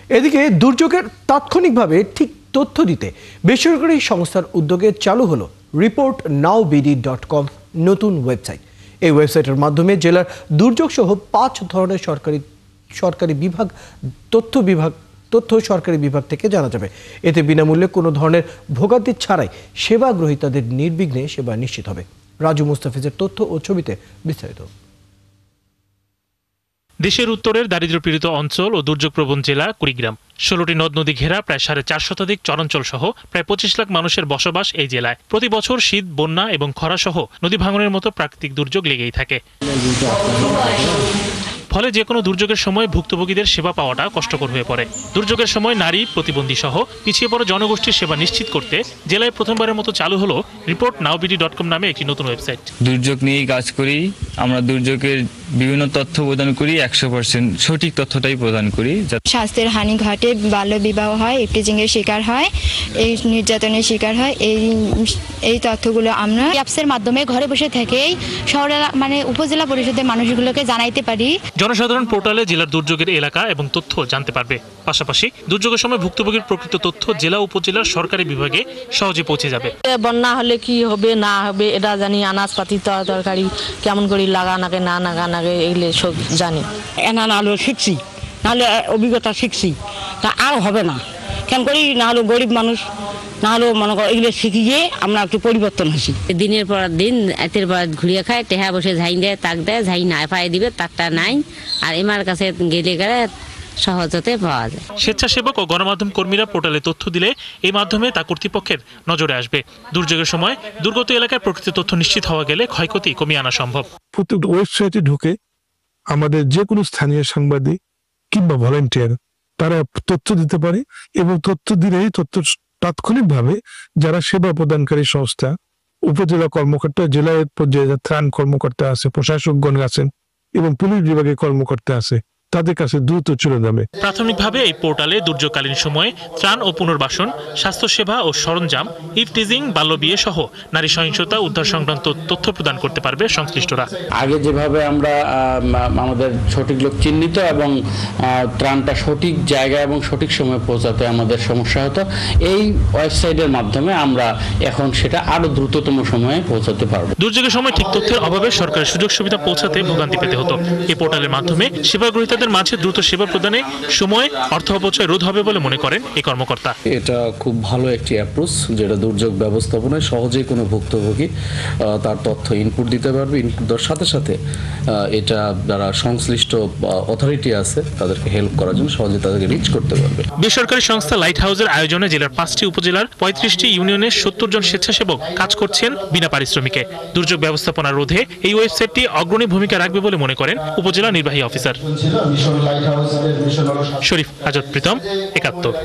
এদিকে দুর্যোগের তাৎক্ষণিকভাবে ঠিক তথ্য দিতে বেসরকারি সংস্থার উদ্যোগে চালু হলো reportnowbd.com নতুন ওয়েবসাইট। এই ওয়েবসাইটের মাধ্যমে জেলার দুর্যোগ সহ 5 ধরনের সরকারি বিভাগ তথ্য সরকারি বিভাগ থেকে জানা যাবে। এতে বিনামূল্যে কোনো ধরনের ভোগান্তি ছাড়াই সেবা গ্রহীতাদের নির্বিঘ্নে সেবা নিশ্চিত হবে। রাজু মুস্তাফিজের তথ্য ও ছবিতে বিস্তারিত। দেশের উত্তরের দারিদ্র্যপীড়িত অঞ্চল ও দুর্যোগপ্রবণ জেলা কুড়িগ্রাম। 16টি নদ নদী ঘেরা প্রায় 4.5 শতাধিক চরাঞ্চল সহ প্রায় 25 লাখ মানুষের বসবাস এই জেলায়। প্রতি বছর শীত, বন্যা এবং খরা সহ নদী ভাঙনের মতো প্রাকৃতিক দুর্যোগ লেগেই থাকে। ফলে যে কোনো দুর্যোগের সময় ভুক্তভোগীদের সেবা পাওয়াটা কষ্টকর হয়ে পড়ে। দুর্যোগের সময় নারী, প্রতিবন্ধী সহ পিছিয়ে পড়া জনগোষ্ঠীর সেবা নিশ্চিত করতে জেলায় প্রথমবারের মতো চালু হলো reportnowbd.com নামে একটি নতুন ওয়েবসাইট। দুর্যোগ নিয়েই কাজ করি আমরা, দুর্যোগের বিভিন্ন তথ্য প্রদান করি, 100% সঠিক তথ্যটাই প্রদান করি। স্বাস্থ্যের হানি ঘটে, বাল্য বিবাহ হয়, ইফটিজিং এর শিকার হয়, এই নির্যাতনের শিকার হয়, এই তথ্যগুলো আমরা অ্যাপসের মাধ্যমে ঘরে বসে থেকেই শহরে উপজেলা পরিষদের মানুষগুলোকে জানাইতে পারি। জনসাধারণ পোর্টালে জেলার দুর্যোগের এলাকা এবং তথ্য জানতে পারবে। পাশাপাশি দুর্যোগের সময় ভুক্তভোগীর প্রকৃত তথ্য জেলা উপজেলার সরকারি বিভাগে সহজে পৌঁছে যাবে। বন্যা হলে কি হবে না হবে এটা জানি, আনাজপাতি তরকারি কেমন করে লাগা নাগে না লাগা নাগে এগুলো সব জানি। এনা না হলে শিখছি, নাহলে অভিজ্ঞতা শিখছি, তা আর হবে না। কেন করি না হলো গরিব মানুষ, না হলেও মনে করো এগুলো শিখিয়ে আমরা একটু পরিবর্তন হয়েছি। দিনের পর দিন এতের পর ঘুরিয়ে খায়, টেহা বসে ঝাই দেয়, তাক দেয়, ঝাই না পায়ে দিবে তাকটা নাই। আর এমার কাছে গেলে গেলে সহজতে পাওয়া যায়। স্বেচ্ছাসেবক ও গণমাধ্যম কর্মীরা পোর্টালে তথ্য দিলে এই মাধ্যমে তা কর্তৃপক্ষের নজরে আসবে। দুর্যোগের সময় দুর্গত এলাকার প্রকৃত তথ্য নিশ্চিত হওয়া গেলে ক্ষয়ক্ষতি কমিয়ে আনা সম্ভব। প্রত্যেকটা ওয়েবসাইটে ঢুকে আমাদের যে কোনো স্থানীয় সাংবাদিক কিংবা ভলান্টিয়ার তারা তথ্য দিতে পারে এবং তথ্য দিলেই তথ্য তাৎক্ষণিকভাবে যারা সেবা প্রদানকারী সংস্থা, উপজেলা কর্মকর্তা, জেলা পর্যায়ে ত্রাণ কর্মকর্তা আছে, প্রশাসকগণ আছেন এবং পুলিশ বিভাগের কর্মকর্তা আছে, তাদের কাছে দ্রুত চলে যাবে। প্রাথমিকভাবে এই পোর্টালে দুর্যোগকালীন সময়ে ত্রাণ ও পুনর্বাসন, স্বাস্থ্যসেবা ও সরঞ্জাম, ইফটিজিং, বাল্যবিয়ে সহ নারী সহিংসতা উদ্ধার সংক্রান্ত তথ্য প্রদান করতে পারবে সংশ্লিষ্টরা। আগে যেভাবে আমরা আমাদের সঠিক লোক চিহ্নিত এবং ত্রাণটা সঠিক জায়গায় এবং সঠিক সময়ে পৌঁছাতে আমাদের সমস্যা হতো, এই ওয়েবসাইটের মাধ্যমে আমরা এখন সেটা আরো দ্রুততম সময়ে পৌঁছাতে পারবো। দুর্যোগের সময় ঠিক তথ্যের অভাবে সরকারের সুযোগ সুবিধা পৌঁছাতে ভোগান্তি পেতে হতো। এই পোর্টালের মাধ্যমে সেবা গ্রহীতাদের মাঝে দ্রুত সেবা প্রদানে সময়, অর্থ অপচয় রোধ হবে বলে মনে করেন এই কর্মকর্তা। এটা খুব ভালো একটি অ্যাপ্রোচ, যেটা দুর্যোগ ব্যবস্থাপনায় সহজেই কোনো ভুক্তভোগী তার তথ্য ইনপুট দিতে পারবে। ইনপুট দেওয়ার সাথে সাথে এটা যারা সংশ্লিষ্ট অথরিটি আছে তাদেরকে হেল্প করার জন্য সহজে তাদেরকে রিচ করতে পারবে। বেসরকারি সংস্থা লাইট হাউসের আয়োজনে জেলার 5টি উপজেলার 35টি ইউনিয়নের 70 জন স্বেচ্ছাসেবক কাজ করছেন বিনা পারিশ্রমিকে। দুর্যোগ ব্যবস্থাপনা রোধে এই ওয়েবসাইটটি অগ্রণী ভূমিকা রাখবে বলে মনে করেন উপজেলা নির্বাহী অফিসার শরীফ আজাদ প্রীতম, 71।